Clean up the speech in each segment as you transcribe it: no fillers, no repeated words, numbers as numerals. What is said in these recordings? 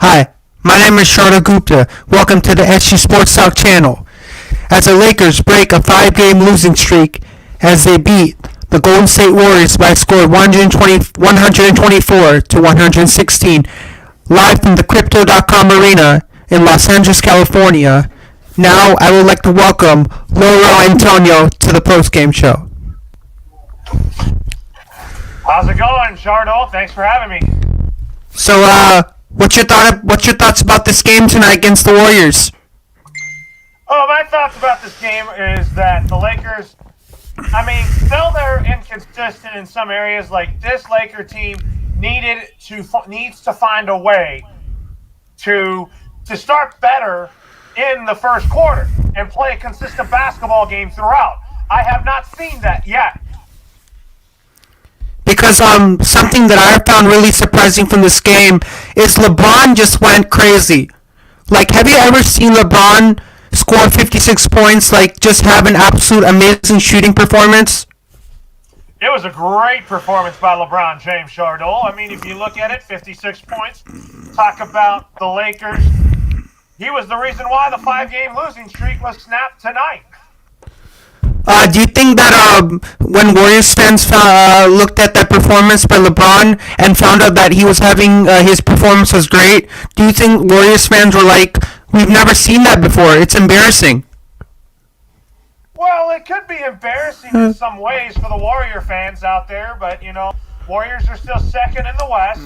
Hi, my name is Sharda Gupta. Welcome to the SG Sports Talk channel. As the Lakers break a five-game losing streak as they beat the Golden State Warriors by a score of 124 to 116, live from the Crypto.com Arena in Los Angeles, California. Now I would like to welcome Loro Antonio to the Postgame show. How's it going, Shardo? Thanks for having me. So, what's your thoughts about this game tonight against the Warriors? Oh, my thoughts about this game is that the Lakers, still they're inconsistent in some areas. Like this Laker team needs to find a way to start better in the first quarter and play a consistent basketball game throughout. I have not seen that yet. Because something that I found really surprising from this game is LeBron just went crazy. Like, have you ever seen LeBron score 56 points, like just have an absolute amazing shooting performance? It was a great performance by LeBron James, Chardol. If you look at it, 56 points. Talk about the Lakers. He was the reason why the five-game losing streak was snapped tonight. Do you think that when Warriors fans looked at that performance by LeBron and found out that he was having his performance was great, do you think Warriors fans were like, we've never seen that before, it's embarrassing? Well, it could be embarrassing in some ways for the Warrior fans out there, but, Warriors are still second in the West.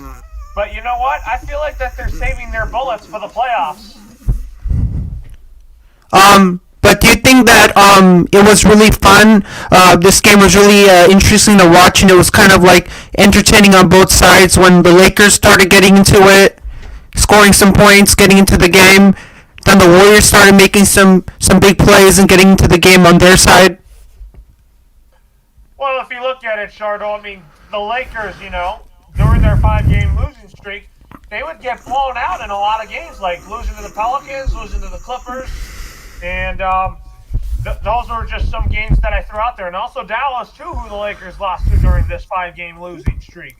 But you know what? I feel like that they're saving their bullets for the playoffs. But do you think that it was really fun? This game was really interesting to watch, and it was kind of like entertaining on both sides when the Lakers started getting into it, scoring some points, getting into the game. Then the Warriors started making some big plays and getting into the game on their side. Well, if you look at it, Shardo, the Lakers, during their five-game losing streak, they would get blown out in a lot of games, like losing to the Pelicans, losing to the Clippers. And those were just some games that I threw out there. And also Dallas, too, who the Lakers lost to during this five-game losing streak.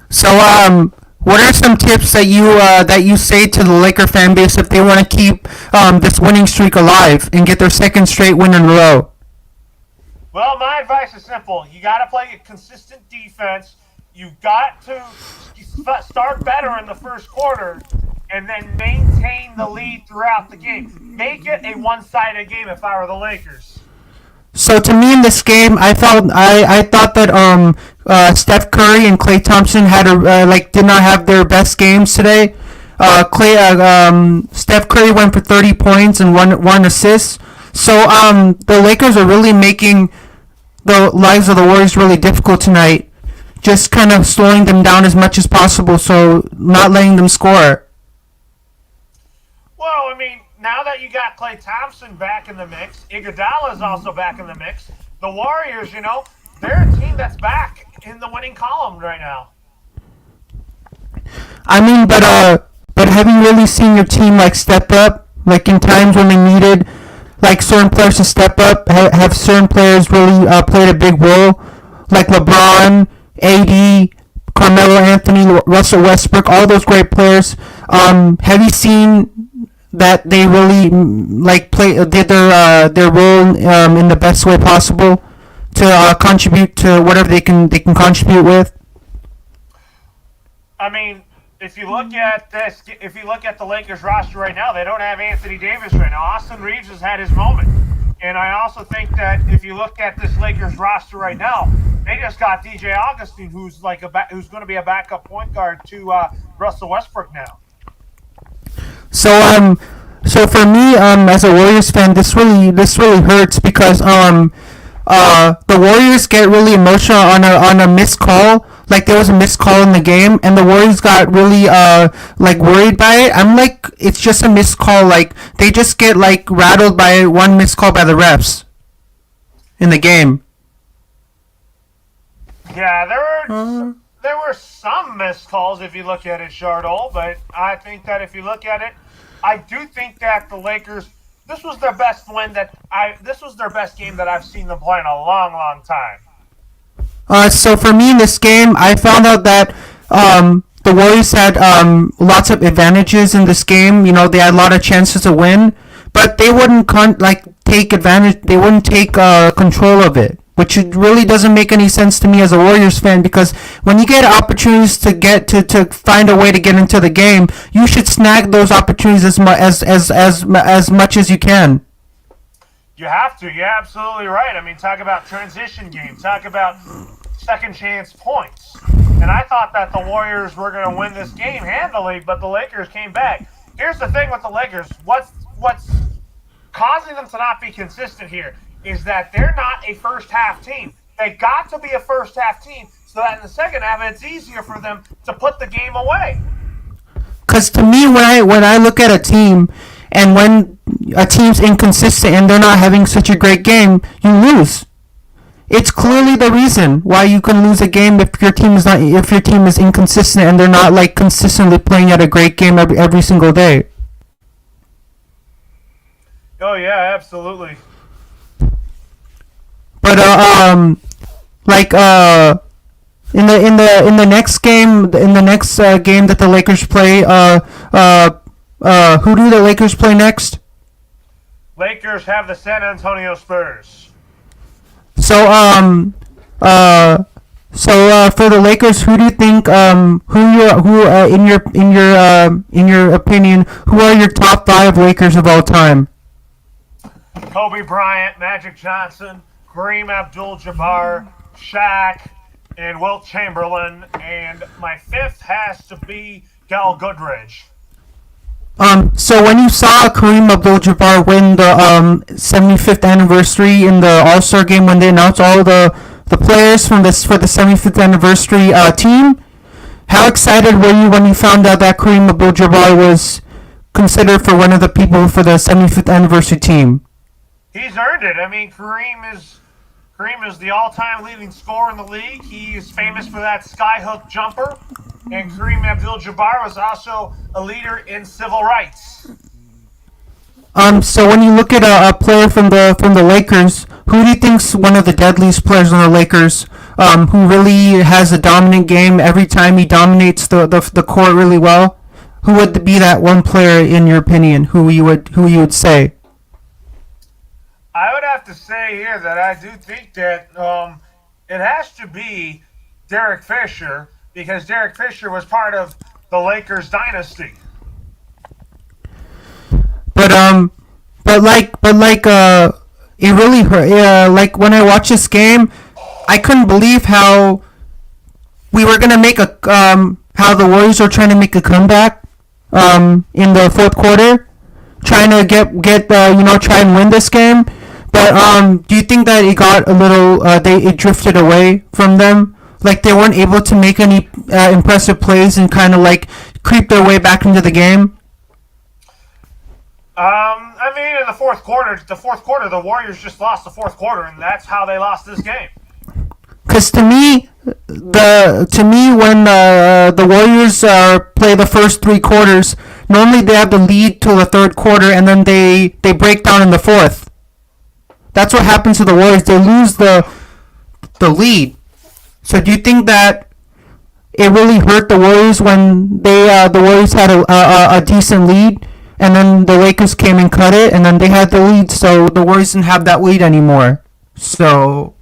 So, what are some tips that you say to the Laker fan base if they want to keep this winning streak alive and get their second straight win in a row? Well, my advice is simple. You got to play a consistent defense. You got to start better in the first quarter and then maintain the lead throughout the game. Make it a one-sided game if I were the Lakers. So to me in this game, I thought that Steph Curry and Klay Thompson did not have their best games today. Steph Curry went for 30 points and one assist. So the Lakers are really making the lives of the Warriors really difficult tonight. Just kind of slowing them down as much as possible, so not letting them score. Well, now that you got Klay Thompson back in the mix, Iguodala is also back in the mix. The Warriors, they're a team that's back in the winning column right now. But have you really seen your team step up, in times when they needed certain players to step up? Have certain players really played a big role, like LeBron, AD, Carmelo Anthony, Russell Westbrook, all those great players? Have you seen that they really did their role in the best way possible to contribute to whatever they can contribute with? If you look at the Lakers roster right now, they don't have Anthony Davis right now. Austin Reeves has had his moment. And I also think that if you look at this Lakers roster right now, they just got DJ Augustin, who's who's going to be a backup point guard to Russell Westbrook now. So for me, as a Warriors fan, this really hurts because the Warriors get really emotional on a missed call. Like there was a missed call in the game, and the Warriors got really worried by it. I'm like, it's just a missed call. Like they just get rattled by one missed call by the refs in the game. Yeah, there were some missed calls if you look at it, Chardol. But I think that if you look at it, I do think that the Lakers, this was their best game that I've seen them play in a long, long time. So for me in this game, I found out that the Warriors had lots of advantages in this game. You know, they had a lot of chances to win, but they wouldn't take advantage. They wouldn't take control of it, which really doesn't make any sense to me as a Warriors fan. Because when you get opportunities to find a way to get into the game, you should snag those opportunities as much as you can. You have to. You're absolutely right. I mean, talk about transition game. Talk about second chance points. And I thought that the Warriors were going to win this game handily, but the Lakers came back. Here's the thing with the Lakers. What's causing them to not be consistent here is that they're not a first-half team. They got to be a first-half team so that in the second half it's easier for them to put the game away. Because to me, when I look at a team, and when a team's inconsistent and they're not having such a great game, you lose. It's clearly the reason why you can lose a game if your team is inconsistent and they're not like consistently playing at a great game every single day. Oh yeah, absolutely. But in the next game, that the Lakers play, who do the Lakers play next? Lakers have the San Antonio Spurs. So for the Lakers, who do you think in your opinion, who are your top 5 Lakers of all time? Kobe Bryant, Magic Johnson, Kareem Abdul-Jabbar, Shaq, and Wilt Chamberlain, and my 5th has to be Gal Goodridge. So when you saw Kareem Abdul-Jabbar win the 75th anniversary in the All-Star game when they announced all the players for the 75th anniversary team, how excited were you when you found out that Kareem Abdul-Jabbar was considered for one of the people for the 75th anniversary team? He's earned it. I mean, Kareem is the all-time leading scorer in the league. He is famous for that skyhook jumper. And Kareem Abdul-Jabbar was also a leader in civil rights. So when you look at a player from the Lakers, who do you think's one of the deadliest players on the Lakers? Who really has a dominant game every time he dominates the court really well? Who would be that one player in your opinion? Who you would say? I would have to say here that I do think that it has to be Derek Fisher, because Derek Fisher was part of the Lakers dynasty. It really hurt. Like when I watched this game, I couldn't believe how we were gonna make how the Warriors were trying to make a comeback in the fourth quarter, trying to try and win this game. But do you think that it got a little it drifted away from them? Like they weren't able to make any impressive plays and kind of like creep their way back into the game? I mean, in the fourth quarter, the Warriors just lost the fourth quarter, and that's how they lost this game. Because to me, when the Warriors play the first 3 quarters, normally they have the lead till the third quarter, and then they break down in the fourth. That's what happens to the Warriors. They lose the lead. So do you think that it really hurt the Warriors when the Warriors had a decent lead, and then the Lakers came and cut it, and then they had the lead, so the Warriors didn't have that lead anymore. So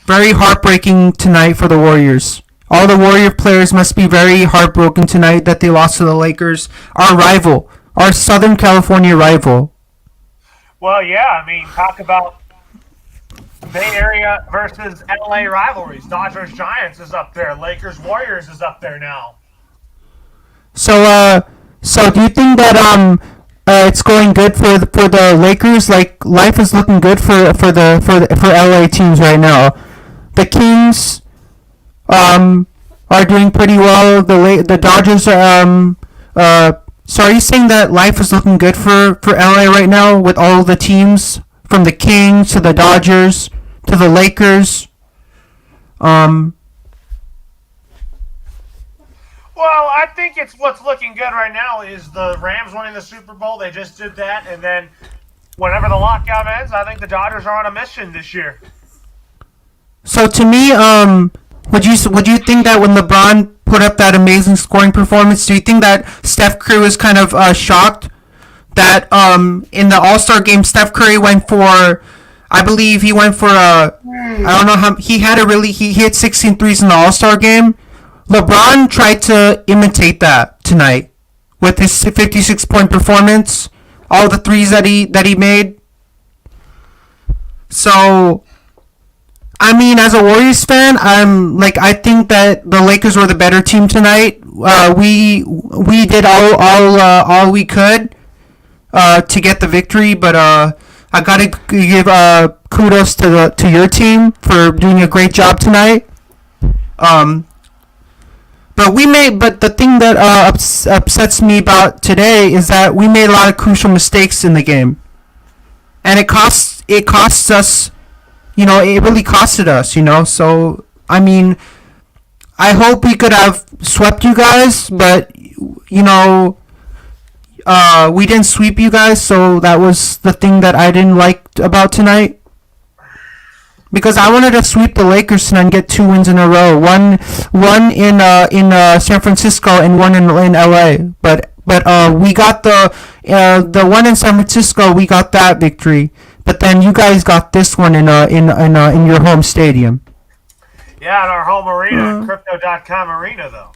very heartbreaking tonight for the Warriors. All the Warrior players must be very heartbroken tonight that they lost to the Lakers, our rival, our Southern California rival. Well, yeah, I mean, talk about Bay Area versus LA rivalries. Dodgers Giants is up there. Lakers Warriors is up there now. So do you think that it's going good for the Lakers? Like life is looking good for LA teams right now. The Kings are doing pretty well. The Dodgers so are you saying that life is looking good for LA right now with all the teams from the Kings to the Dodgers to the Lakers? Well, I think what's looking good right now is the Rams winning the Super Bowl. They just did that, and then whenever the lockout ends, I think the Dodgers are on a mission this year. So to me, Would you think that when LeBron put up that amazing scoring performance, do you think that Steph Curry was kind of shocked that in the All Star game Steph Curry went for, I believe he went for I don't know how he had a really he hit 16 threes in the All Star game. LeBron tried to imitate that tonight with his 56-point performance, all the threes that he made. So I mean, as a Warriors fan, I think that the Lakers were the better team tonight. We did all we could to get the victory, but I gotta give kudos to your team for doing a great job tonight. Um, but the thing that upsets me about today is that we made a lot of crucial mistakes in the game, and it costs us. It really costed us. So I mean, I hope we could have swept you guys, but we didn't sweep you guys, so that was the thing that I didn't like about tonight. Because I wanted to sweep the Lakers tonight and get 2 wins in a row. One in San Francisco and one in LA. But we got the one in San Francisco. We got that victory. But then you guys got this one in your home stadium. Yeah, in our home arena, Crypto.com arena, though.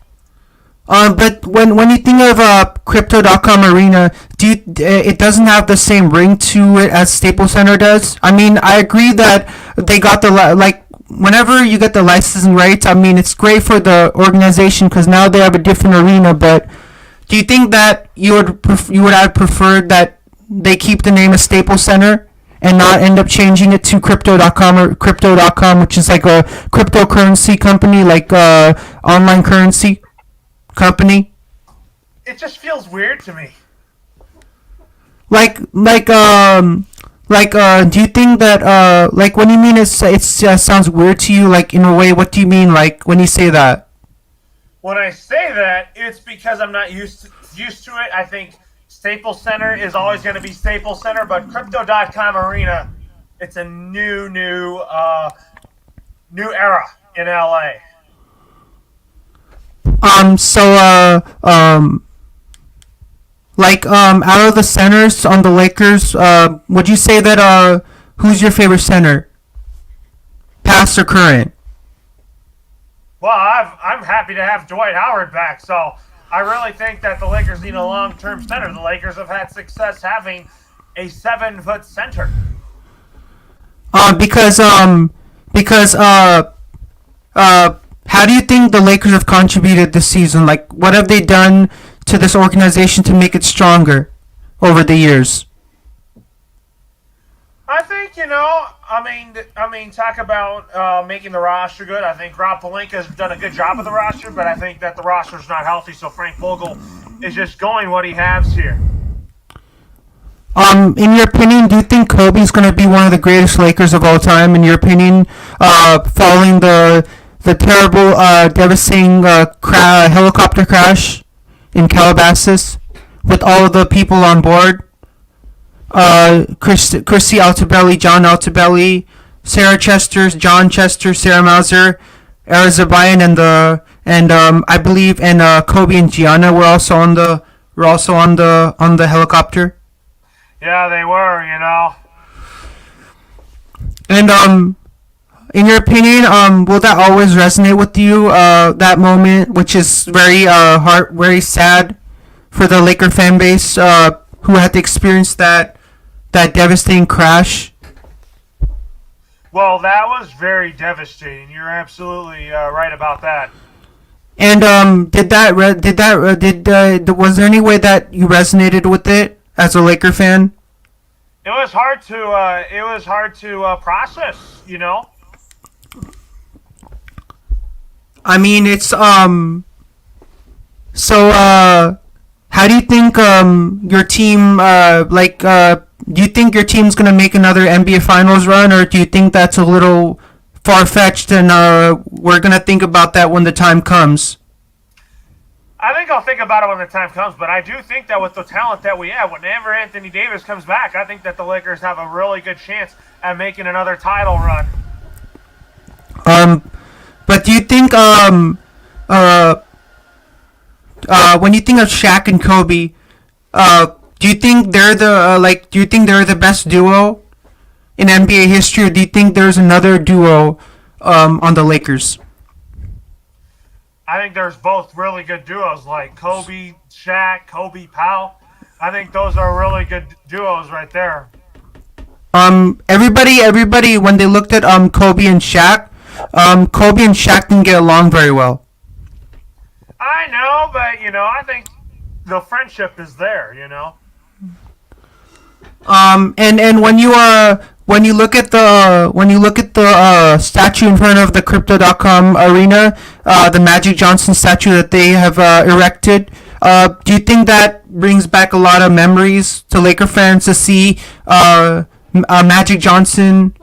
But when you think of Crypto.com arena, it doesn't have the same ring to it as Staples Center does? I mean, I agree that they got whenever you get the licensing rights, I mean, it's great for the organization because now they have a different arena. But do you think that you would have preferred that they keep the name of Staples Center and not end up changing it to Crypto.com or Crypto.com, which is like a cryptocurrency company, like online currency company? It just feels weird to me. Do you think that when you mean it sounds weird to you, like in a way, what do you mean, like when you say that? When I say that, it's because I'm not used to it. I think Staples Center is always going to be Staples Center, but Crypto.com arena, it's a new era in LA. Out of the centers on the Lakers, would you say that who's your favorite center, past or current? Well, I'm happy to have Dwight Howard back, so I really think that the Lakers need a long-term center. The Lakers have had success having a 7-foot center. Because how do you think the Lakers have contributed this season? Like, what have they done to this organization to make it stronger over the years? I think, talk about making the roster good. I think Rob Pelinka's done a good job with the roster, but I think that the roster's not healthy, so Frank Vogel is just going what he has here. In your opinion, do you think Kobe's going to be one of the greatest Lakers of all time? In your opinion, following the terrible, devastating helicopter crash in Calabasas with all of the people on board, Chrissy Altobelli, John Altobelli, Sarah Chester, John Chester, Sarah Mauser, Era Zabayan, and I believe Kobe and Gianna were also on the helicopter. Yeah, they were. And in your opinion, will that always resonate with you? That moment, which is very sad for the Laker fan base, who had to experience that devastating crash. Well, that was very devastating. You're absolutely right about that. And was there any way that you resonated with it as a Laker fan? It was hard to process. I mean, it's So, how do you think your team do you think your team's gonna make another NBA Finals run, or do you think that's a little far-fetched and we're gonna think about that when the time comes? I think I'll think about it when the time comes, but I do think that with the talent that we have, whenever Anthony Davis comes back, I think that the Lakers have a really good chance at making another title run. But do you think uh when you think of Shaq and Kobe, do you think they're the do you think they're the best duo in NBA history, or do you think there's another duo on the Lakers? I think there's both really good duos like Kobe, Shaq, Kobe, Powell. I think those are really good duos right there. Everybody, when they looked at Kobe and Shaq, Kobe and Shaq didn't get along very well. I know, but I think the friendship is there. And when you look at the statue in front of the Crypto.com arena, the Magic Johnson statue that they have erected, do you think that brings back a lot of memories to Laker fans to see a Magic Johnson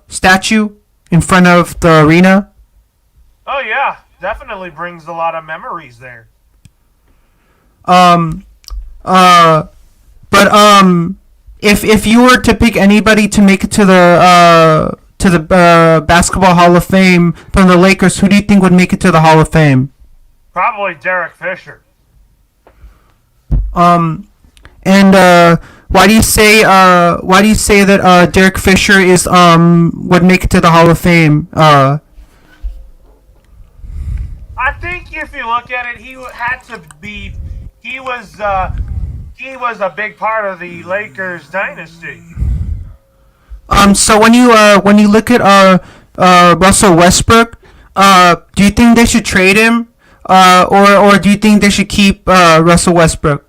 statue in front of the arena? Oh yeah, definitely brings a lot of memories there. But if you were to pick anybody to make it to the Basketball Hall of Fame from the Lakers, who do you think would make it to the Hall of Fame? Probably Derek Fisher. And why do you say that Derek Fisher is would make it to the Hall of Fame? I think if you look at it, he had to be. He was a big part of the Lakers dynasty. So when you look at Russell Westbrook, do you think they should trade him, or do you think they should keep Russell Westbrook?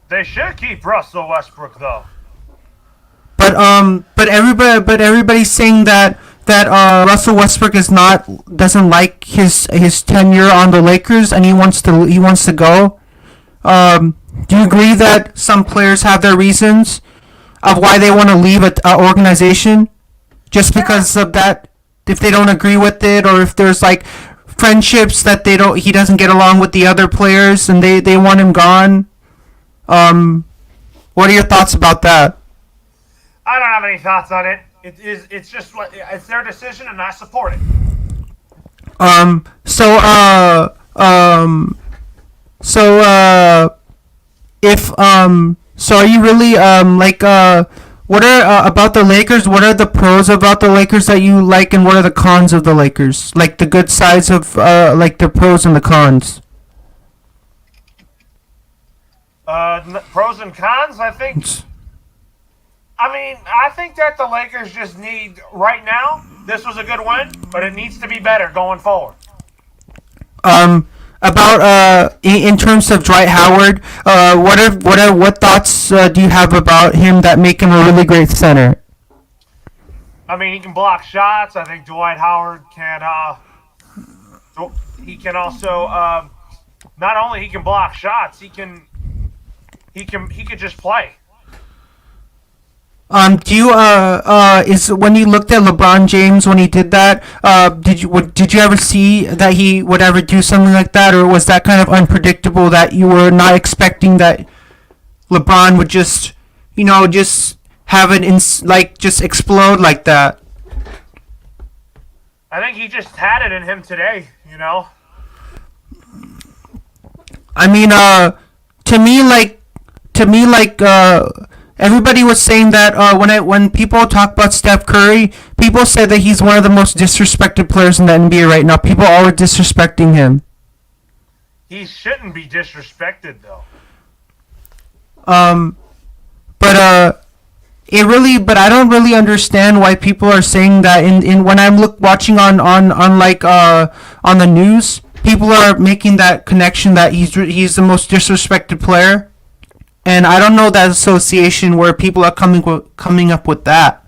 They should keep Russell Westbrook though. But everybody's saying that Russell Westbrook doesn't like his tenure on the Lakers, and he wants to go. Do you agree that some players have their reasons of why they want to leave an organization, just because of that? If they don't agree with it, or if there's like friendships that he doesn't get along with the other players, and they want him gone. What are your thoughts about that? I don't have any thoughts on it. It's just it's their decision, and I support it. So are you really what are about the Lakers? What are the pros about the Lakers that you like, and what are the cons of the Lakers? Like the good sides of the pros and the cons. Pros and cons, I think. I think that the Lakers just need right now. This was a good win, but it needs to be better going forward. About in terms of Dwight Howard, what thoughts do you have about him that make him a really great center? He can block shots. I think Dwight Howard can. He can also not only he can block shots. He can just play. Do you is when you looked at LeBron James when he did that? Did you ever see that he would ever do something like that, or was that kind of unpredictable that you were not expecting that LeBron would just have it just explode like that? I think he just had it in him today. To me, everybody was saying that when people talk about Steph Curry, people say that he's one of the most disrespected players in the NBA right now. People are disrespecting him. He shouldn't be disrespected though. But I don't really understand why people are saying that. In when I'm watching on the news, people are making that connection that he's the most disrespected player. And I don't know that association where people are coming up with that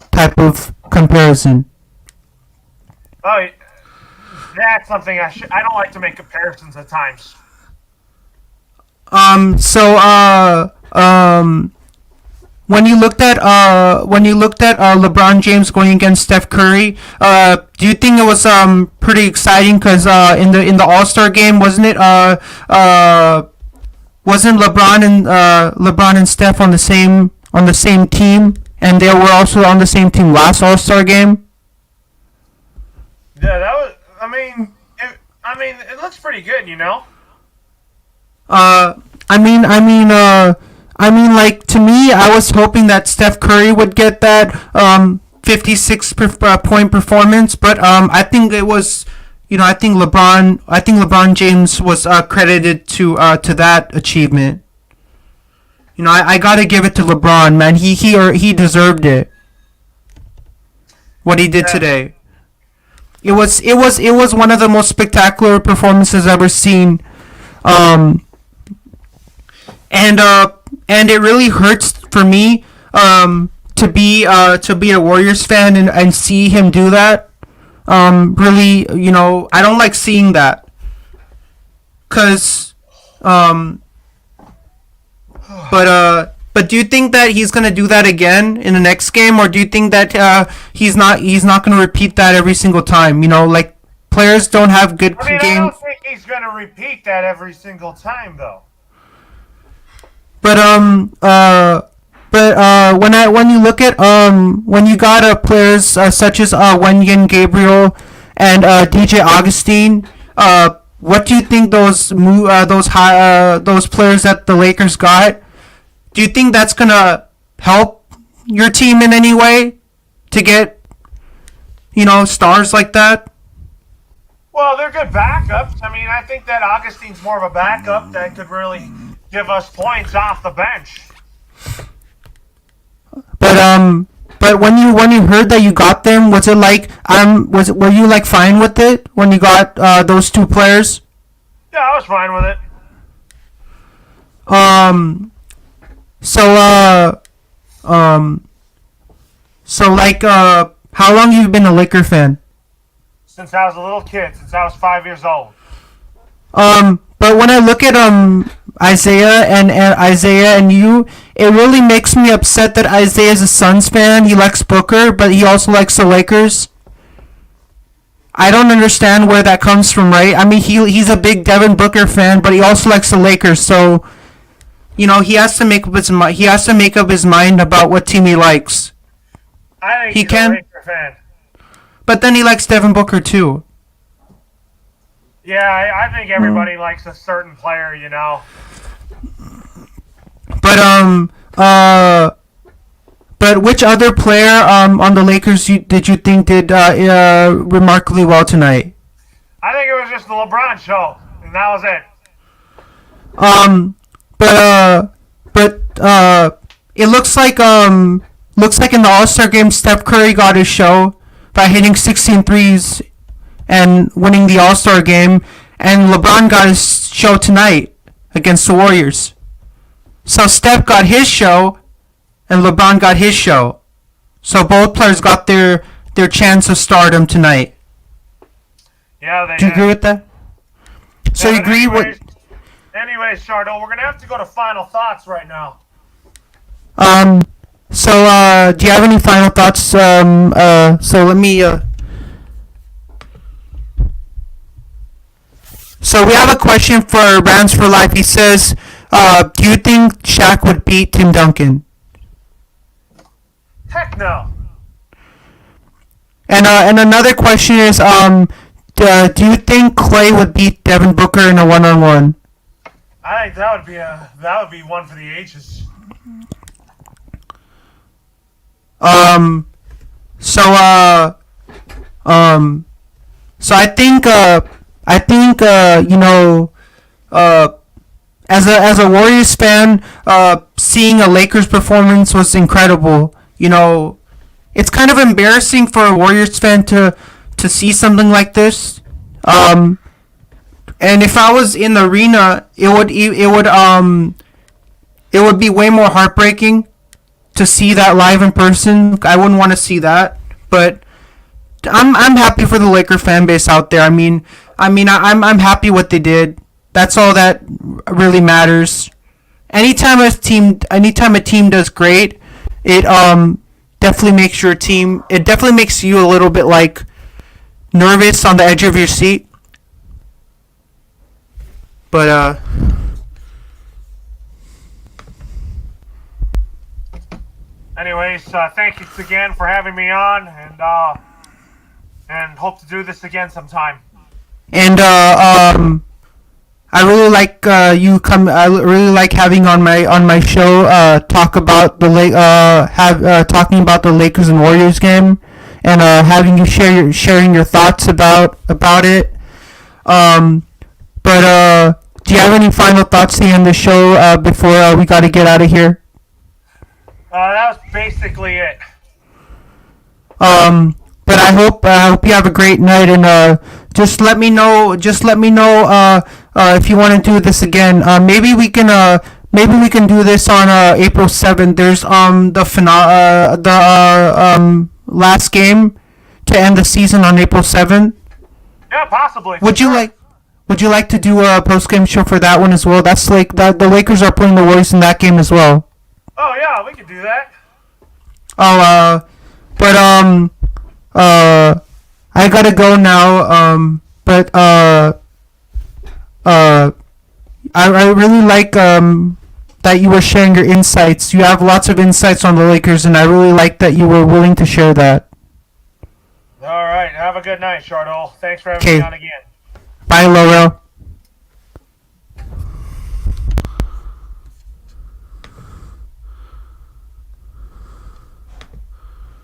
type of comparison. Oh, that's something I don't like to make comparisons at times. When you looked at LeBron James going against Steph Curry, do you think it was pretty exciting? Because in the All-Star game, wasn't it wasn't LeBron and Steph on the same team, and they were also on the same team last All-Star game? Yeah, that was. It looks pretty good, you know. Uh, like to me, I was hoping that Steph Curry would get that 56 point performance, but I think LeBron James was credited to that achievement. I gotta give it to LeBron, man. He deserved it. What he did Yeah. today. It was one of the most spectacular performances I've ever seen. Um, and it really hurts for me to be a Warriors fan and see him do that. Really, I don't like seeing that. Cause um, but do you think that he's gonna do that again in the next game, or do you think that he's not gonna repeat that every single time? Like players don't have good I game. don't think he's going to repeat that every single time, though. But when you look at when you got players such as Wenyan Gabriel and DJ Augustine, what do you think those players that the Lakers got? Do you think that's gonna help your team in any way to get stars like that? Well, they're good backups. I think that Augustine's more of a backup that could really give us points off the bench. But when you heard that you got them, was it like were you like fine with it when you got those two players? Yeah, I was fine with it. Um. So how long have you been a Laker fan? Since I was a little kid, since I was 5 years old. But when I look at Isaiah and you, it really makes me upset that Isaiah's a Suns fan. He likes Booker, but he also likes the Lakers. I don't understand where that comes from, right? I mean, he's a big Devin Booker fan, but he also likes the Lakers, so he has to make up his mind. He has to make up his mind about what team he likes. I think He he's can, a Laker fan. but then he likes Devin Booker too. Yeah, I think everybody likes a certain player, you know. But but which other player on the Lakers did you think did remarkably well tonight? I think it was just the LeBron show, and that was it. Um, but it looks like in the All Star game, Steph Curry got his show by hitting 16 threes and winning the All Star game, and LeBron got his show tonight against the Warriors. So Steph got his show, and LeBron got his show. So both players got their chance of stardom tonight. Yeah, they Do you did. agree with that? So Yeah, you agree with? Anyways, Shardo, we're gonna have to go to final thoughts right now. Um. So do you have any final thoughts? So let me. So we have a question for Rams for Life. He says, do you think Shaq would beat Tim Duncan? Heck no. And another question is, do you think Clay would beat Devin Booker in a one-on-one? I think that would be one for the ages. So so I think as a Warriors fan, seeing a Lakers performance was incredible. It's kind of embarrassing for a Warriors fan to see something like this. And if I was in the arena, it would be way more heartbreaking to see that live in person. I wouldn't want to see that, but I'm happy for the Laker fan base out there. I'm happy what they did. That's all that really matters. Anytime a team does great, it definitely makes your team. It definitely makes you a little bit like nervous on the edge of your seat. But Anyways, thank you again for having me on, and and hope to do this again sometime. And I really like you come. I really like having on my show talk about talking about the Lakers and Warriors game, and having you sharing your thoughts about it. But do you have any final thoughts to end the show before we got to get out of here? That was basically it. But I hope you have a great night, and just let me know if you want to do this again. Maybe we can do this on April 7th. There's the last game to end the season on April 7th. Yeah, possibly. Would you like to do a post-game show for that one as well? That's like the Lakers are playing the Warriors in that game as well. Oh yeah, we could do that. I gotta go now. I really like that you were sharing your insights. You have lots of insights on the Lakers, and I really like that you were willing to share that. All right, have a good night, Chardol. Thanks for having me on again. Bye, Laurel.